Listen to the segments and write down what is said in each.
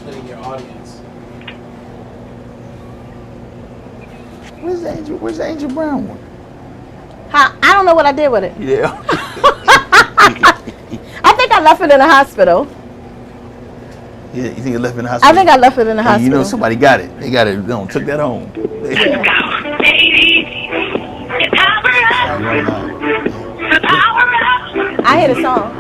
splitting your audience. Where's the Angel Brown one? I don't know what I did with it. Yeah. I think I left it in the hospital. Yeah, you think you left it in the hospital? I think I left it in the hospital. You know, somebody got it. They got it. Took that home. Yeah. I hear the song.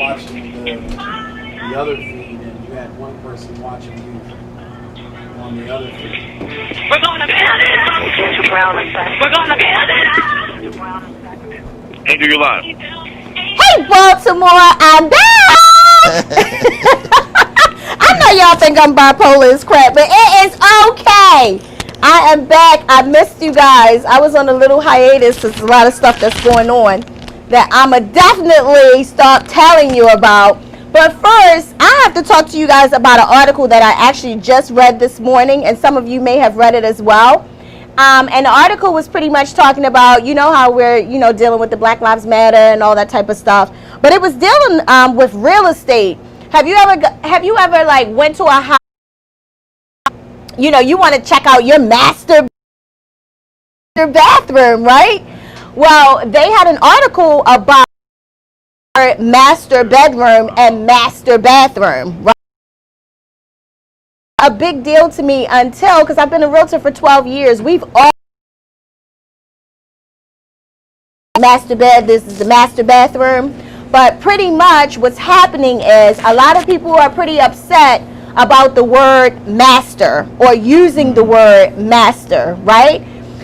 Watching the other feed, and you had one person watching you on the other feed. We're gonna build it. We're gonna build it. Angel, you're live. Hey, Baltimore, I'm back. I know y'all think I'm bipolar as crap, but it is okay. I am back. I missed you guys. I was on a little hiatus. There's a lot of stuff that's going on that I'ma definitely start telling you about. But first, I have to talk to you guys about an article that I actually just read this morning, and some of you may have read it as well. And the article was pretty much talking about, you know, how we're, you know, dealing with the Black Lives Matter and all that type of stuff. But it was dealing with real estate. Have you ever like went to a house? You know, you want to check out your master bathroom, right? Well, they had an article about master bedroom and master bathroom, right? A big deal to me until, because I've been a realtor for 12 years, we've all master bed, this is the master bathroom, but pretty much what's happening is a lot of people are pretty upset about the word master or using the word master, right?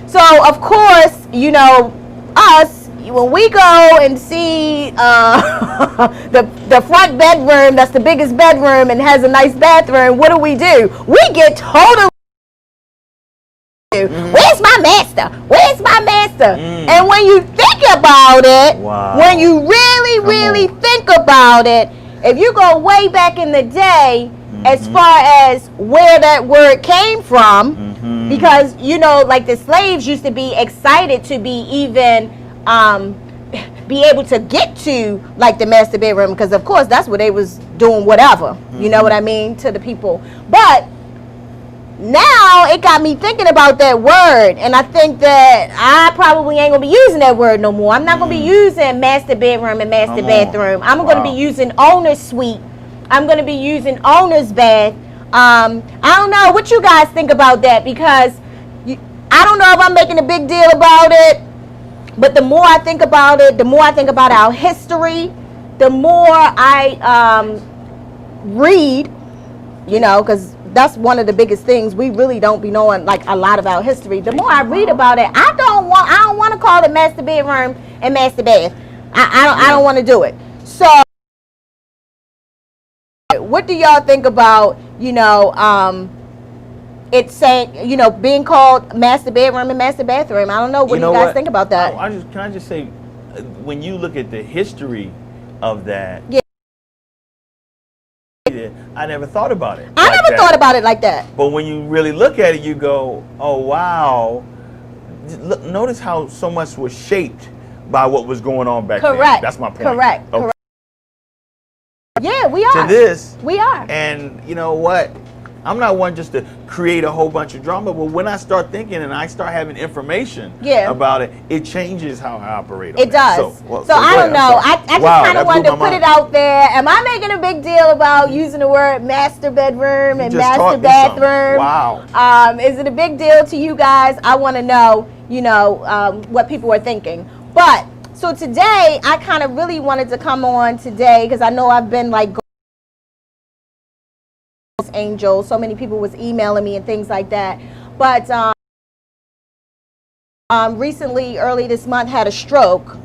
So of course, you know, us, when we go and see the front bedroom, that's the biggest bedroom and has a nice bathroom, what do? We get totally, where's my master? Where's my master? And when you think about it, when you really think about it, if you go way back in the day, as far as where that word came from, because, you know, like the slaves used to be excited to be even be able to get to like the master bedroom, because of course that's what they was doing, whatever, you know what I mean, to the people. But now it got me thinking about that word, and I think that I probably ain't gonna be using that word no more. I'm not gonna be using master bedroom and master bathroom. I'm gonna be using owner's suite. I'm gonna be using owner's bath. I don't know what you guys think about that, because I don't know if I'm making a big deal about it, but the more I think about it, the more I think about our history, the more I read, you know, because that's one of the biggest things. We really don't be knowing like a lot about history. The more I read about it, I don't want to call it master bedroom and master bath. I don't want to do it. So what do y'all think about, you know, it's saying, you know, being called master bedroom and master bathroom? I don't know. What do you guys think about that? Can I just say, when you look at the history of that, I never thought about it. I never thought about it like that. But when you really look at it, you go, oh, wow. Look, notice how so much was shaped by what was going on back then. That's my point. Correct. Okay. Yeah, we are. To this. We are. And you know what? I'm not one just to create a whole bunch of drama, but when I start thinking and I start having information about it, it changes how I operate. It does. So I don't know. I just kind of wanted to put it out there. Am I making a big deal about using the word master bedroom and master bathroom? Wow. Is it a big deal to you guys? I want to know, you know, what people are thinking. But so today, I kind of really wanted to come on today because I know I've been like Angel. So many people was emailing me and things like that. But recently, early this month, had a stroke.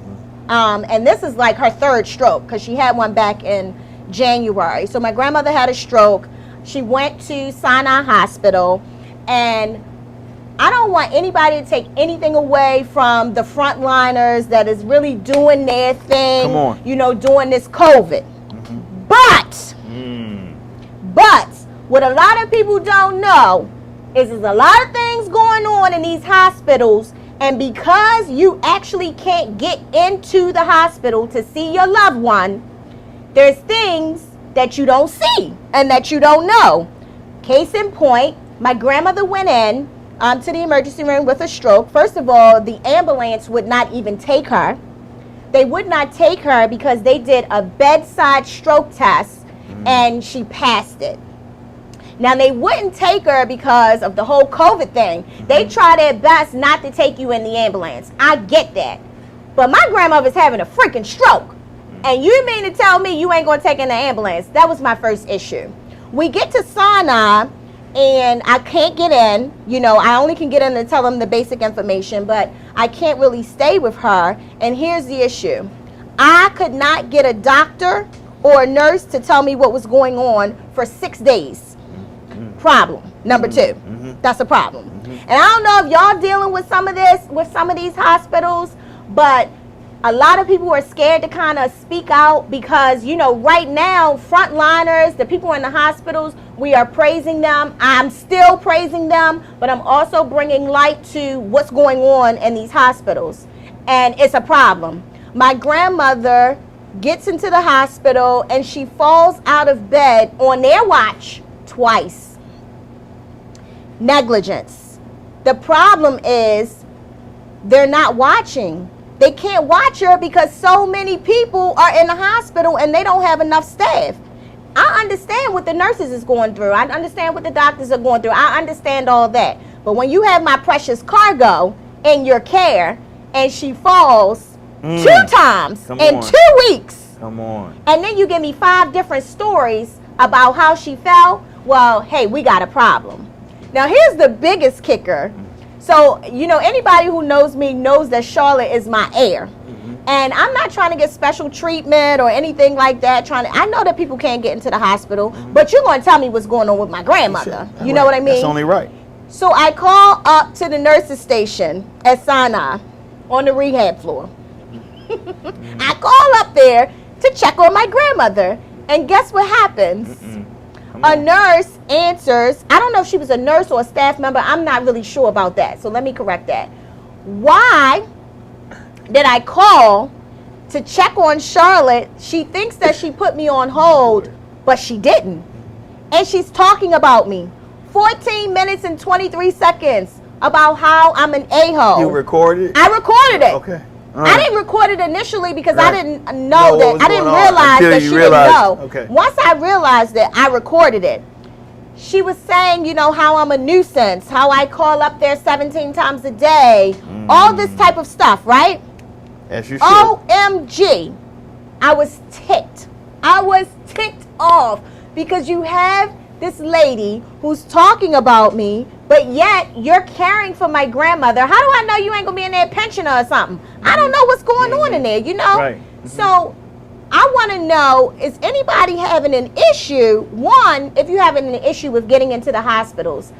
And this is like her third stroke because she had one back in January. So my grandmother had a stroke. She went to Sinai Hospital, and I don't want anybody to take anything away from the frontliners that is really doing their thing, you know, during this COVID. But what a lot of people don't know is there's a lot of things going on in these hospitals, And because you actually can't get into the hospital to see your loved one, there's things that you don't see and that you don't know. Case in point, my grandmother went in to the emergency room with a stroke. First of all, the ambulance would not even take her. They would not take her because they did a bedside stroke test and she passed it. Now, they wouldn't take her because of the whole COVID thing. They try their best not to take you in the ambulance. I get that. But my grandmother's having a freaking stroke. And you mean to tell me you ain't going to take in the ambulance? That was my first issue. We get to Sinai, and I can't get in. You know, I only can get in to tell them the basic information, but I can't really stay with her. And here's the issue. I could not get a doctor or a nurse to tell me what was going on for 6 days. Problem number two. That's a problem. And I don't know if y'all dealing with some of this with some of these hospitals, but a lot of people are scared to kind of speak out because, you know, right now, frontliners, the people in the hospitals, we are praising them. I'm still praising them, but I'm also bringing light to what's going on in these hospitals. And it's a problem. My grandmother gets into the hospital and she falls out of bed on their watch twice. Negligence. The problem is they're not watching. They can't watch her because so many people are in the hospital and they don't have enough staff. I understand what the nurses is going through. I understand what the doctors are going through. I understand all that. But when you have my precious cargo in your care and she falls 2 times in 2 weeks. Come on. And then you give me 5 different stories about how she fell. Well, hey, we got a problem. Now, here's the biggest kicker. So, you know, anybody who knows me knows that Charlotte is my heir. And I'm not trying to get special treatment or anything like that. I know that people can't get into the hospital, but you're going to tell me what's going on with my grandmother. You know what I mean? That's only right. So I call up to the nurse's station at Sinai on the rehab floor. I call up there to check on my grandmother. And guess what happens? A nurse answers. I don't know if she was a nurse or a staff member. I'm not really sure about that. So let me correct that. Why did I call to check on Charlotte? She thinks that she put me on hold, but she didn't. And she's talking about me. 14 minutes and 23 seconds about how I'm an a-hole. You recorded it? I recorded it. Okay. I didn't record it initially because I didn't know that. I didn't realize that she didn't know. Okay. Once I realized that, I recorded it. She was saying, you know, how I'm a nuisance, how I call up there 17 times a day, all this type of stuff, right? As you should. OMG. I was ticked. I was ticked off because you have this lady who's talking about me, but yet you're caring for my grandmother. How do I know you ain't gonna be in there pensioner or something? I don't know what's going on in there, you know? Right. So I want to know, is anybody having an issue? One, if you're having an issue with getting into the hospitals,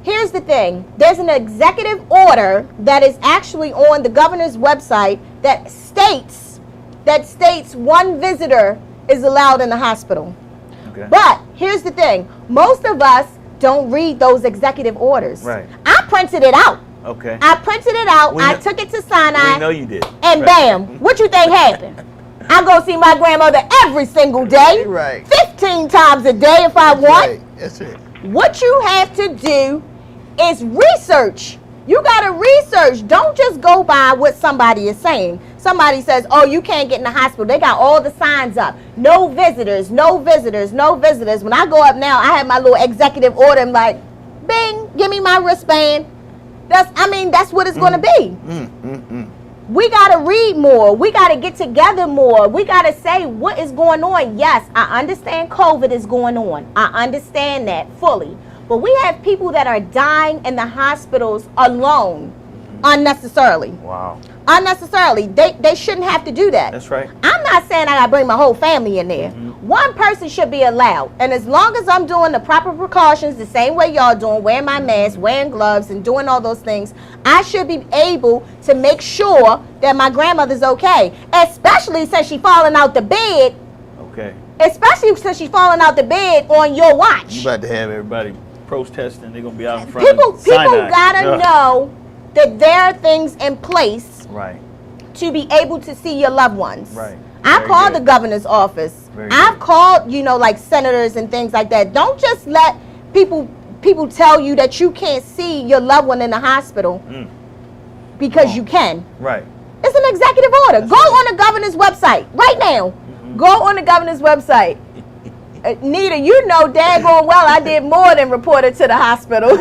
here's the thing. There's an executive order that is actually on the governor's website that states 1 visitor is allowed in the hospital. Okay. But here's the thing. Most of us don't read those executive orders. Right. I printed it out. Okay. I printed it out. I took it to Sinai. We know you did. And bam, what you think happened? I go see my grandmother every single day. Right. 15 times a day if I want. Right. That's it. What you have to do is research. You got to research. Don't just go by what somebody is saying. Somebody says, oh, you can't get in the hospital. They got all the signs up. No visitors, no visitors, no visitors. When I go up now, I have my little executive order. I'm like, bing, give me my wristband. That's what it's going to be. We got to read more. We got to get together more. We got to say what is going on. Yes, I understand COVID is going on. I understand that fully. But we have people that are dying in the hospitals alone, unnecessarily. Wow. Unnecessarily. They shouldn't have to do that. That's right. I'm not saying I got to bring my whole family in there. One person should be allowed. And as long as I'm doing the proper precautions the same way y'all doing, wearing my mask, wearing gloves, and doing all those things, I should be able to make sure that my grandmother's okay. Especially since she's falling out the bed. Okay. Especially since she's falling out the bed on your watch. You about to have everybody protesting. They're going to be out in front of Sinai. People got to know that there are things in place Right. to be able to see your loved ones. Right. I've called the governor's office. I've called, like senators and things like that. Don't just let people tell you that you can't see your loved one in the hospital because you can. Right. It's an executive order. Go on the governor's website right now. Go on the governor's website. Nita, you know daggone well I did more than report it to the hospital.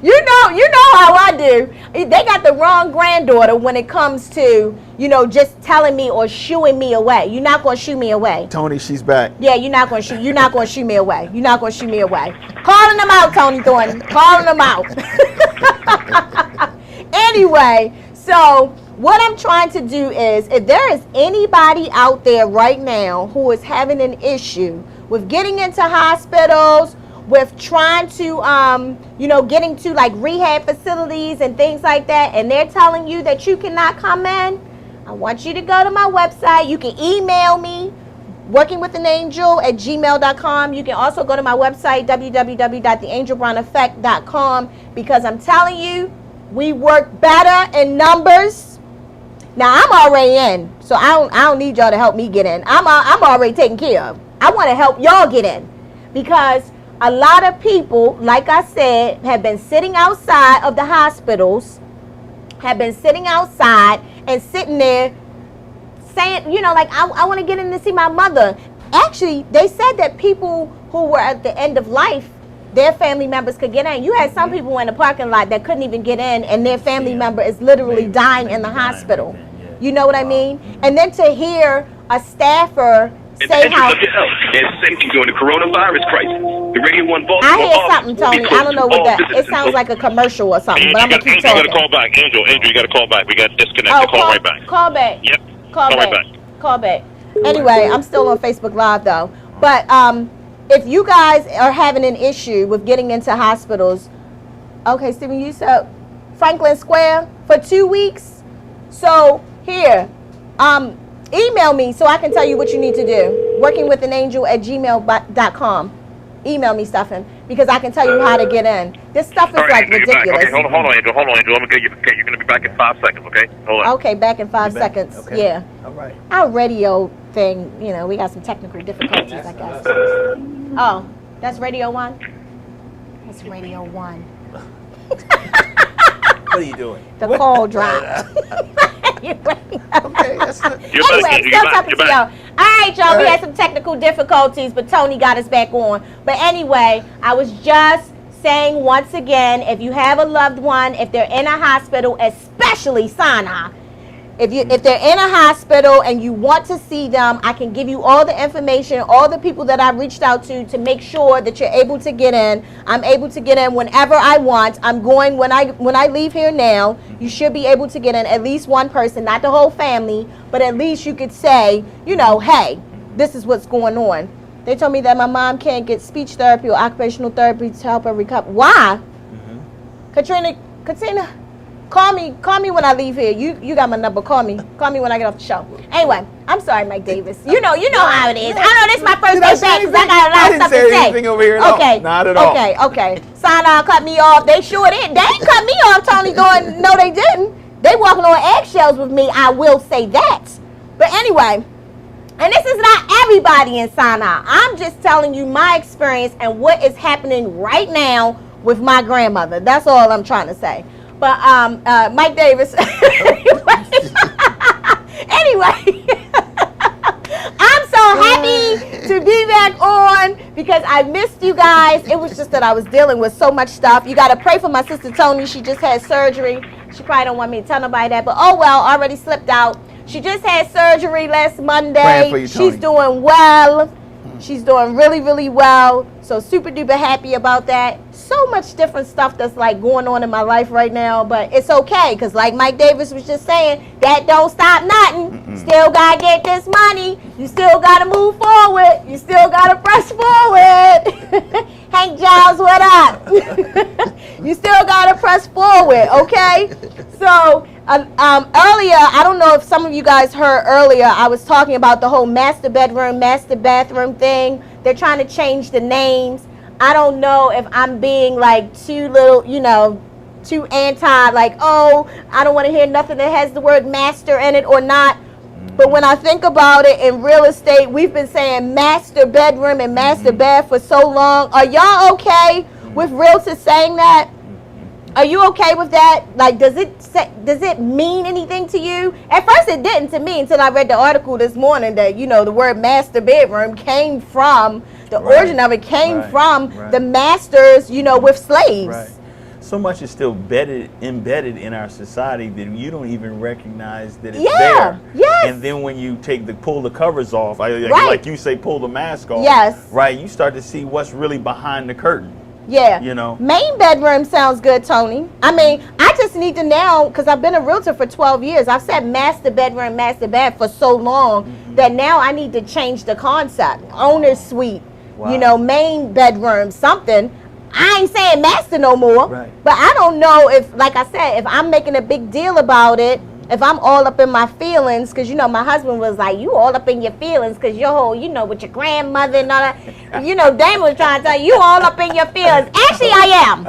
You know how I do. They got the wrong granddaughter when it comes to, just telling me or shooing me away. You're not going to shoo me away. Tony, she's back. Yeah, you're not going to shoo me away. You're not going to shoo me away. Calling them out, Tony Thornton. Calling them out. Anyway, so what I'm trying to do is, if there is anybody out there right now who is having an issue with getting into hospitals, with trying to, getting to like rehab facilities and things like that, and they're telling you that you cannot come in, I want you to go to my website. You can email me, workingwithanangel@gmail.com. You can also go to my website, www.theangelbrowneffect.com, because I'm telling you, we work better in numbers. Now, I'm already in, so I don't need y'all to help me get in. I'm already taken care of. I want to help y'all get in, because a lot of people, like I said, have been sitting outside of the hospitals, have been sitting outside and sitting there saying, I want to get in to see my mother. Actually, they said that people who were at the end of life, their family members could get in. You had some people in the parking lot that couldn't even get in, and their family member is literally dying in the hospital. You know what I mean? And then to hear a staffer say how... And safety during the coronavirus crisis. The Radio 1 Baltimore... I hear something, Tony. I don't know what that... It sounds like a commercial or something, but I'm going to keep talking. You got to call back. Angel, you got to call back. We got disconnected. Call right back. Call back. Yep. Call right back. back. Call back. Anyway, I'm still on Facebook Live, though. But if you guys are having an issue with getting into hospitals... Okay, Stephen, you said Franklin Square for 2 weeks? So, here... email me so I can tell you what you need to do. Workingwithanangel@gmail.com. Email me, Stephen, because I can tell you how to get in. This stuff is like ridiculous. Okay, hold on, Angel. Hold on, Angel. Let me get you. Okay, you're going to be back in 5 seconds, okay? Hold on. Okay, back in 5 seconds. Okay. Yeah. All right. Our radio thing, we got some technical difficulties, I guess. Oh, that's Radio 1? That's Radio 1. What are you doing? The call dropped. Okay, that's good. Anyway, still talking to y'all. All right, y'all. We had some technical difficulties, but Tony got us back on. But anyway, I was just saying once again, if you have a loved one, if they're in a hospital, especially Sinai, if they're in a hospital and you want to see them, I can give you all the information, all the people that I reached out to make sure that you're able to get in. I'm able to get in whenever I want. I'm going when I leave here now. You should be able to get in, at least one person, not the whole family, but at least you could say, hey, this is what's going on. They told me that my mom can't get speech therapy or occupational therapy to help her recover. Why? Katrina, call me when I leave here. You got my number. Call me when I get off the show. Anyway, I'm sorry, Mike Davis. You know how it is. I know this is my first day back because I got a lot of stuff to say. I didn't say anything over here. Okay, not at all. Okay. Sinai cut me off. They sure did. They ain't cut me off, Tony. Going, no, they didn't. They walking on eggshells with me. I will say that. But anyway, and this is not everybody in Sinai. I'm just telling you my experience and what is happening right now with my grandmother. That's all I'm trying to say. But Mike Davis. Anyway, I'm so happy to be back on because I missed you guys. It was just that I was dealing with so much stuff. You got to pray for my sister Tony. She just had surgery. She probably don't want me to tell nobody that, but oh well, already slipped out. She just had surgery last Monday. Praying for you, Tony. She's doing well. She's doing really, really well. So super duper happy about that. So much different stuff that's like going on in my life right now, but it's okay because like Mike Davis was just saying, that don't stop nothing. Still gotta get this money. You still gotta move forward. You still gotta press forward. Hank Giles, what up? You still gotta press forward, okay? So earlier, I don't know if some of you guys heard earlier, I was talking about the whole master bedroom, master bathroom thing. They're trying to change the names. I don't know if I'm being like too little, too anti, like, oh, I don't want to hear nothing that has the word master in it or not. But when I think about it, in real estate, we've been saying master bedroom and master bed for so long. Are y'all okay with realtors saying that? Are you okay with that? Like, does it mean anything to you? At first it didn't to me until I read the article this morning that, the word master bedroom came from, the origin of it came from the masters, with slaves. Right. So much is still embedded in our society that you don't even recognize that it's there. Yes. And then when you pull the covers off, like you say, pull the mask off. Yes. Right. You start to see what's really behind the curtain. Yeah. Main bedroom sounds good, Tony. I mean, I just need to now, because I've been a realtor for 12 years. I've said master bedroom, master bed for so long that now I need to change the concept. Owner's suite, main bedroom, something. I ain't saying master no more, but I don't know if, like I said, if I'm making a big deal about it, if I'm all up in my feelings, because, my husband was like, you all up in your feelings because your whole, with your grandmother and all that. Damon was trying to tell you all up in your feelings. Actually, I am.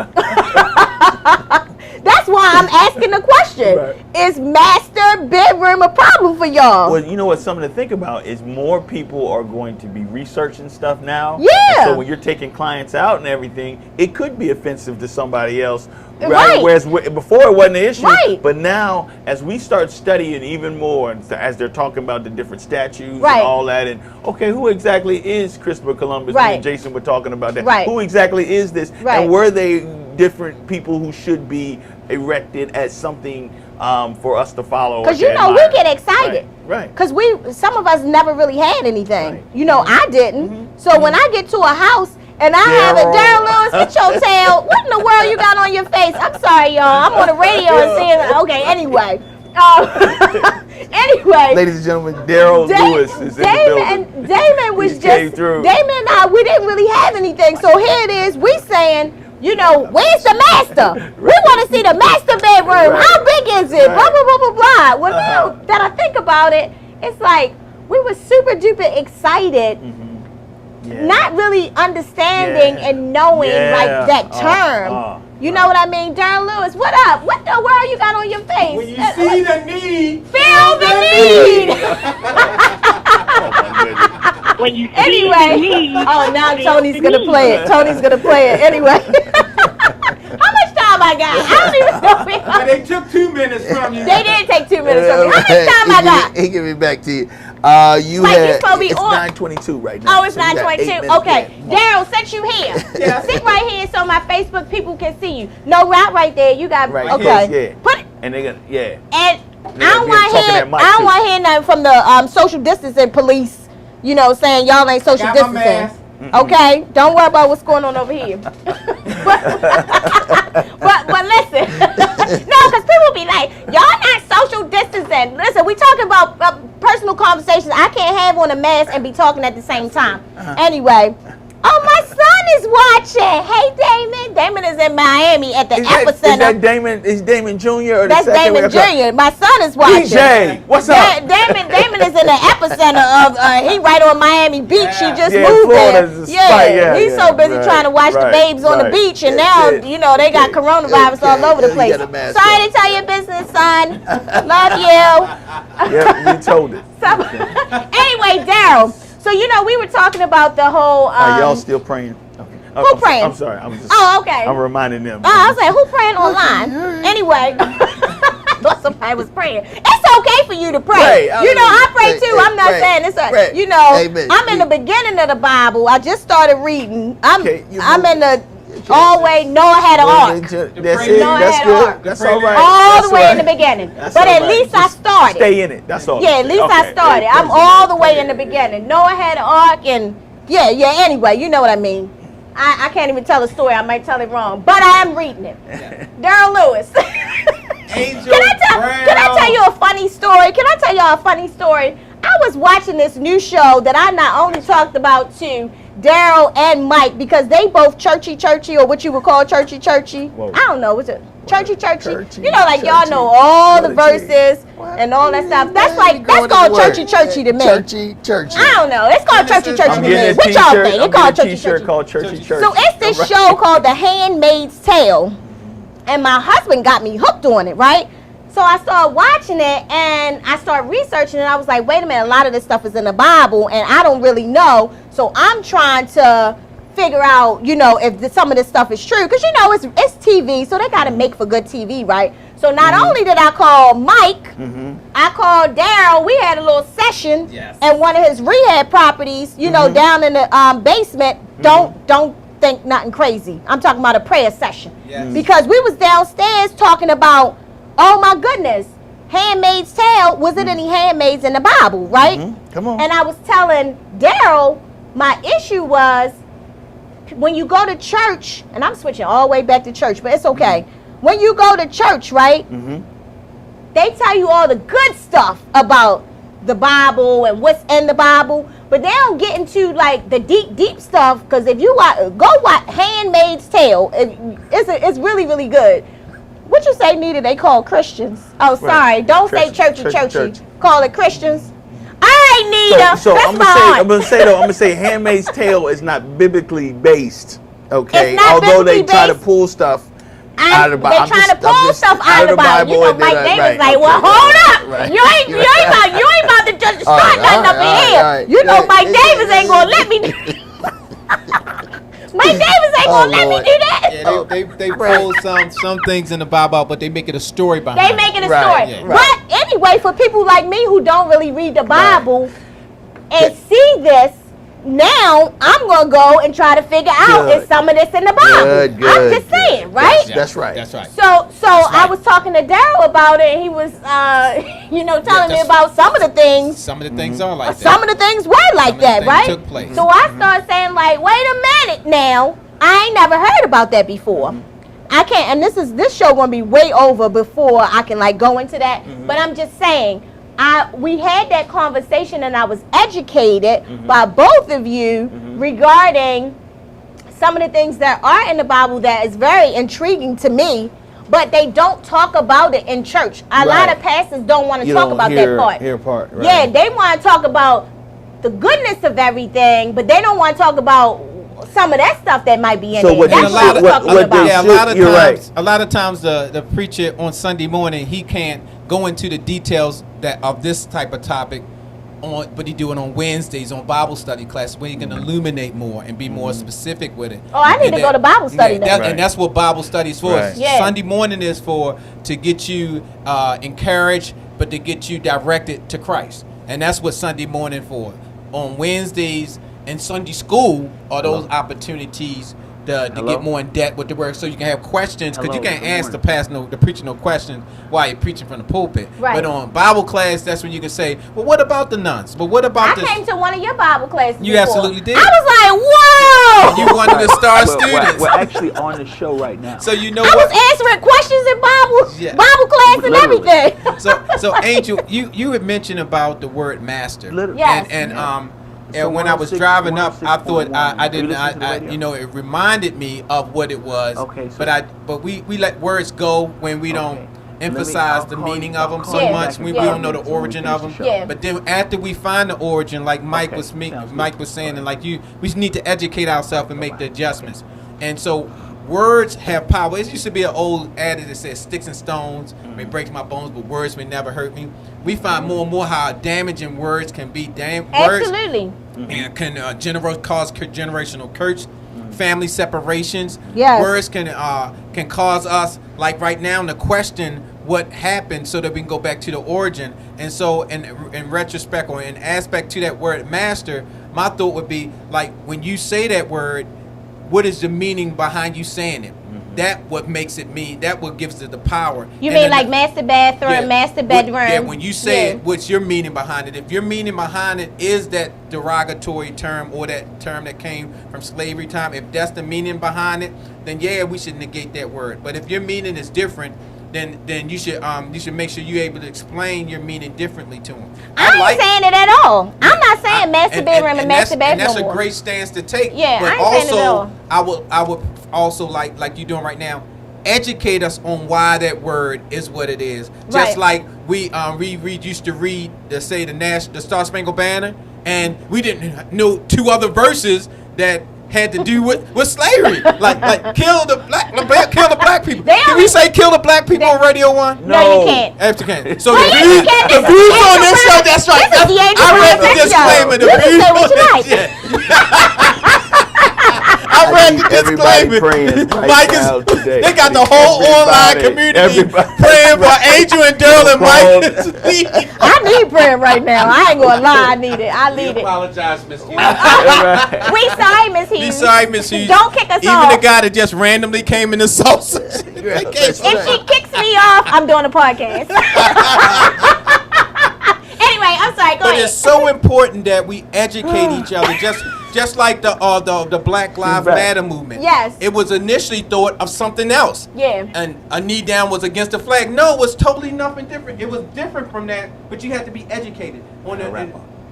That's why I'm asking the question. Is master bedroom a problem for y'all? Well, you know what? Something to think about is more people are going to be researching stuff now. Yeah. And so when you're taking clients out and everything, it could be offensive to somebody else. Right. Whereas before it wasn't an issue. Right. But now, as we start studying even more, and as they're talking about the different statues and all that, and okay, who exactly is Christopher Columbus? Me and Jason were talking about that. Right. Who exactly is this? Right. And were they different people who should be erected as something for us to follow? Because we get excited. Right. Because some of us never really had anything. I didn't. So when I get to a house and I have it, Darren Lewis, get your tail. What in the world you got on your face? I'm sorry, y'all. I'm on the radio and saying, okay, anyway. Anyway. Ladies and gentlemen, Daryl Lewis is in the building. Damon was Damon and I, we didn't really have anything. So here it is. We saying, where's the master? We want to see the master bedroom. How big is it? Blah, blah, blah, blah, blah. Well, now that I think about it, it's like we were super duper excited. Not really understanding and knowing like that term. You know what I mean? Darren Lewis, what up? What the world you got on your face? When you see the need, feel the need. When you anyway, now Tony's gonna play it. Tony's gonna play it anyway. How much time I got? I don't even know. But they took 2 minutes from you. They did take 2 minutes from me. How much time I got? He give it back to you. It's 9:22 right now. Oh, it's 9:22. Okay, Daryl, sit you here. Sit right here so my Facebook people can see you. No, right there. You got okay. Put it. And they gonna And I don't want to hear nothing from the social distancing police. Saying y'all ain't social distancing. Okay, don't worry about what's going on over here. but listen, no, because people be like, y'all not social distancing. Listen, we talking about personal conversations. I can't have on a mask and be talking at the same time. Anyway, my son is watching. Hey, Damon. Damon is in Miami at the epicenter. Is that Damon? Is Damon Jr. or that's Damon Jr. My son is watching. DJ, what's up? Damon is in the epicenter of. He right on Miami Beach. He just moved there. He's so busy trying to watch the babes on the beach, and now they got coronavirus all over the place. Sorry to tell your business, son. Love you. Yep, you told it. Anyway, Daryl. So we were talking about the whole. Are y'all still praying? Okay. Who praying? I'm sorry. Okay. I'm reminding them. I was like, who praying online? Anyway, I thought somebody was praying. It's okay for you to pray. I pray too. I'm not saying it's I'm in the beginning of the Bible. I just started reading. I'm in the. Always Noah had an ark. That's it. That's good. That's all right. All the way in the beginning. But at least I started. Stay in it. That's all. Yeah, at least I started. I'm all the way in the beginning. Noah had an ark and anyway, you know what I mean. I can't even tell the story. I might tell it wrong. But I am reading it. Darren Lewis. Can I tell you a funny story? Can I tell y'all a funny story? I was watching this new show that I not only talked about to Daryl and Mike because they both churchy or what you would call churchy. Whoa. I don't know. What's it? Churchy. Y'all know all the verses and all that stuff. That's called churchy to me. Churchy. I don't know. It's called churchy to me. What y'all think? It's called churchy. Called churchy. So it's this show called The Handmaid's Tale. And my husband got me hooked on it, right? So I started watching it and I started researching it. I was like, wait a minute, a lot of this stuff is in the Bible and I don't really know. So I'm trying to figure out, if some of this stuff is true. Because, it's TV, so they got to make for good TV, right? So not only did I call Mike, I called Daryl. We had a little session at one of his rehab properties, down in the basement. Don't think nothing crazy. I'm talking about a prayer session. Because we was downstairs talking about, oh my goodness, Handmaid's Tale, was it any handmaids in the Bible, right? Come on. And I was telling Daryl, my issue was, when you go to church, and I'm switching all the way back to church, but it's okay. When you go to church, right, they tell you all the good stuff about the Bible and what's in the Bible, but they don't get into like the deep stuff. Because if you go watch Handmaid's Tale, it's really, really good. What you say, Nita? They call Christians. Oh, sorry. Don't say churchy. Call it Christians. All right, Nita. So I'm gonna say Handmaid's Tale is not biblically based. Okay, although they try to pull stuff out of the Bible. They trying to pull stuff out of the Bible. Mike Davis like, well, hold up. You ain't about to just start nothing up in here. Mike Davis ain't gonna let me. Mike Davis ain't gonna let me do that. Yeah, they pull some things in the Bible, but they make it a story behind it. They make it a story. But anyway, for people like me who don't really read the Bible and see this, now I'm gonna go and try to figure out is some of this in the Bible. I'm just saying, right? That's right. So I was talking to Daryl about it, and he was, telling me about some of the things. Some of the things are like that. Some of the things were like that, right? Took place. So I started saying, like, wait a minute now. I ain't never heard about that before. I can't, and this show gonna be way over before I can like go into that. But I'm just saying, we had that conversation, and I was educated by both of you regarding some of the things that are in the Bible that is very intriguing to me, but they don't talk about it in church. A lot of pastors don't want to talk about that part. Right. Yeah, they want to talk about the goodness of everything, but they don't want to talk about some of that stuff that might be in there. That's what I'm talking about. A lot of times the preacher on Sunday morning, he can't go into the details of this type of topic, but he do it on Wednesdays on Bible study class where you can illuminate more and be more specific with it. Oh, I need to go to Bible study then. And that's what Bible study is for. Right. Sunday morning is to get you encouraged, but to get you directed to Christ. And that's what Sunday morning for. On Wednesdays and Sunday school are those opportunities to get more in depth with the word, so you can have questions, because you can't ask the preacher no questions while you're preaching from the pulpit. Right. But on Bible class, that's when you can say, well, what about the nuns? But what about I came to one of your Bible classes You before. absolutely did. I was like, whoa! You wanted to start students. We're actually on the show right now. So you know I was answering questions in Bible class and everything. So Angel, you had mentioned about the word master. Literally. Yes. And when I was driving up, I thought it reminded me of what it was. Okay, so but we let words go when we don't emphasize the meaning of them so much. We don't know the origin of them. Yeah. But then after we find the origin, like Mike was saying, and like you, we need to educate ourselves and make the adjustments. And so words have power. It used to be an old adage that says sticks and stones may break my bones, but words may never hurt me. We find more and more how damaging words can be. Absolutely. And can cause generational curse, family separations. Yes. Words can cause us, like right now, to question what happened so that we can go back to the origin. And so in retrospect or in aspect to that word master, my thought would be like when you say that word, what is the meaning behind you saying it? That what makes it mean. That what gives it the power. You mean like master bathroom, master bedroom? When you say it, what's your meaning behind it? If your meaning behind it is that derogatory term or that term that came from slavery time, if that's the meaning behind it, then we should negate that word. But if your meaning is different, then you should make sure you're able to explain your meaning differently to them. I ain't saying it at all. I'm not saying master bedroom and master bathroom. And that's a great stance to take. Yeah, but I ain't saying it at all. I would also like you're doing right now, educate us on why that word is what it is. Just like we used to read the Star Spangled Banner, and we didn't know two other verses that had to do with slavery, like kill the black people. Can we only- say kill the black people on Radio 1? No, you can't. Absolutely can't. So Well, the yeah, you views, can't. the This is views on Angel this Brown. show, that's right. This is the Angel I read Brown the Show. disclaimer. The You can views say what on you this like. shit. I read the Everybody disclaimer. praying right Mike now today. they got the whole online community praying for Angel and Daryl and Mike. I need prayer right now. I ain't gonna lie. I need it. I We need it. apologize, Miss Hughes. We sorry, Miss Hughes. Be sorry, Miss Hughes. Don't kick us Even off. the guy that just randomly came in the sauce. If she kicks me off, I'm doing a podcast. Anyway, I'm sorry. Go But ahead. it's so important that we educate each other, just like the Black Lives Right. Matter movement. Yes. It was initially thought of something else. Yeah. And a knee down was against the flag. No, it was totally nothing different. It was different from that, but you had to be educated on it.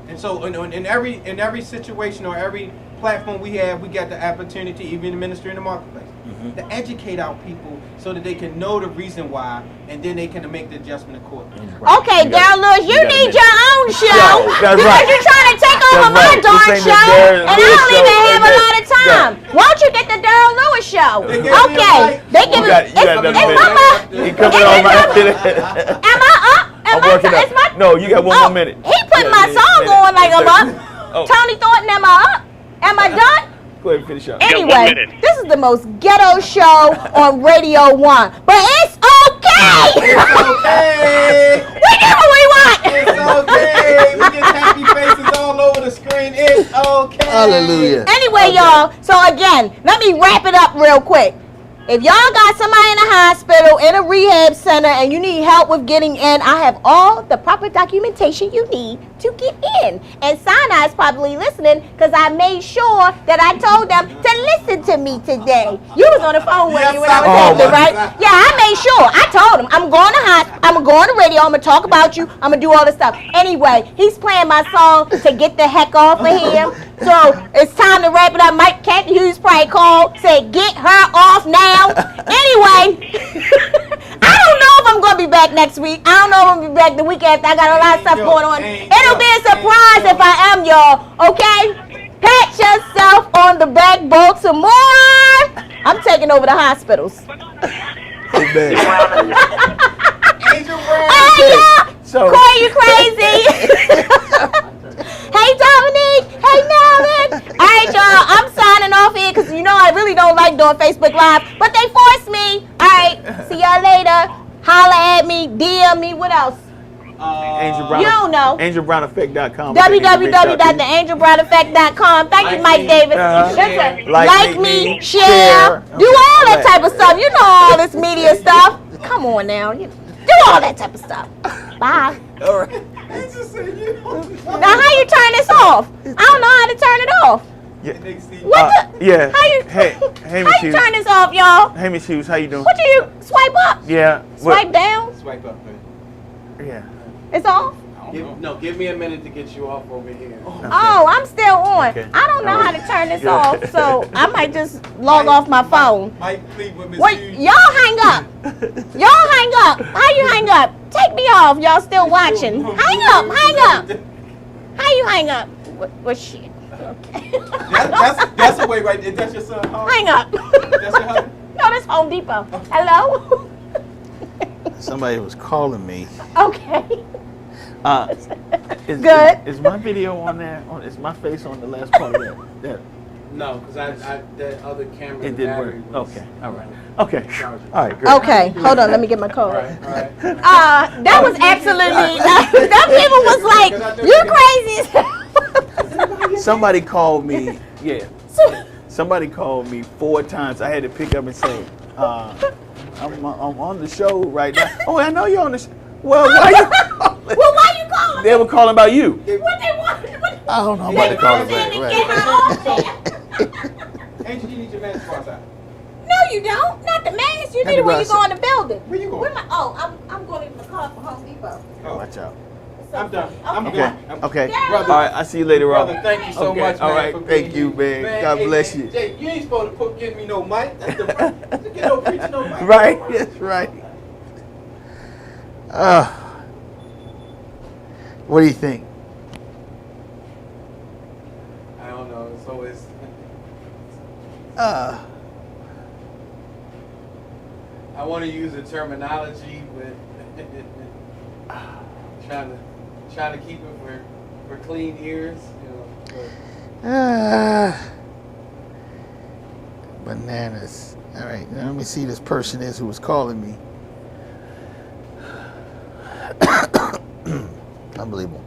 And so in every situation or every platform we have, we got the opportunity, even the ministry in the marketplace, to educate our people so that they can know the reason why, and then they can make the adjustment accordingly. Okay, Daryl Lewis, you need your own show that's because right. you're trying to take over That's my right. darn This ain't the show, Daryl and I Lewis don't even show. have a lot of time. Why don't you get the Daryl Lewis show? They gave me a Okay, mic. they give You me. got another minute. He coming on my Am I up? I'm working Is my, up. No, you got one more minute. He put my song on like I'm up. Oh. Tony Thornton, am I up? Am I done? Go ahead and finish up. got 1 Anyway, minute. this is the most ghetto show on Radio 1. But it's okay! Okay. We get what we want! It's okay. We get happy faces all over the screen. It's okay. Hallelujah. Anyway, y'all, so again, let me wrap it up real quick. If y'all got somebody in a hospital, in a rehab center, and you need help with getting in, I have all the proper documentation you need to get in. And Sinai's probably listening because I made sure that I told them to listen to me today. You was on the phone with me when I was talking, right? Yeah, I made sure. I told him, I'm going to I'm going to radio, I'm going to talk about you, I'm going to do all this stuff. Anyway, he's playing my song to get the heck off of him. So it's time to wrap it up. Mike Kent Hughes probably called, said, get her off now. Anyway, I don't know if I'm going to be back next week. I don't know if I'm going to be back the week after. I got a lot of stuff going on. It'll be a surprise if I am, y'all. Okay? Pat yourself on the back, Baltimore. I'm taking over the hospitals. Amen. Angel Brown. Hey, y'all. So- Corey, you crazy? Hey, Dominique. Hey, Melvin. All right, y'all. I'm signing off here because, you know, I really don't like doing Facebook Live, but they forced me. All right. See y'all later. Holla at me. DM me. What else? Angel Brown. You don't know. AngelBrownEffect.com. www.theangelbrowneffect.com. Thank you, Mike Davis. Listen, Like me, me, share, share. do all that type of stuff. You know all this media stuff. Come on now. Do all that type of stuff. Bye. All right. Now, how you turn this off? I don't know how to turn it off. What the? Yeah. How you? Hey, How Miss you Hughes. turn this off, y'all? Hey, Miss Hughes, how you doing? What do you swipe up? Yeah. Swipe down? Swipe up, man. Yeah. It's off. Give me a minute to get you off over here. Oh, I'm still on. Okay. I don't know how to turn this Good. off, so I might just log off my phone. Mike, please with Miss Wait, Hughes. y'all hang up. Y'all hang up. How you hang up? Take me off. Y'all still watching. Hang up. Hang up. How you hang up? What shit? Okay. That's the way right there. That's your son. Hang up. That's your husband? No, that's Home Depot. Hello? Somebody was calling me. Okay. Good. Is my video on there? Is my face on the last part of that? No, because that other camera. It the didn't work. battery was- Okay. All right. Okay. All right. Good. Okay. Hold on. Let me get my code. All right. That was absolutely. Them people was like, you crazy. Somebody called me. Yeah. Somebody called me 4 times. I had to pick up and say, I'm on the show right now. Oh, I know you're on the show. Well, why you calling? Well, why you calling? They were calling about you. What they want? I don't know. I'm about to call them back. Right. Angel, you need your mask brought out. No, you don't. Not the mask. You need Happy it when you birthday. go in the building. Where you going? I'm going to get my car from Home Depot. Watch out. I'm done. I'm Okay. Okay. good. Okay. Brother, All right. I'll see you later, Rob. brother, thank you so Okay, much, man. all right, for thank being you, here. man. God bless you. Jay, you ain't supposed to give me no mic. That's the get no preaching no mic. Right. That's right. What do you think? I don't know. It's always I want to use a terminology, but trying to keep it for clean ears. You know, Bananas. All right, now let me see who this person is who was calling me. Unbelievable.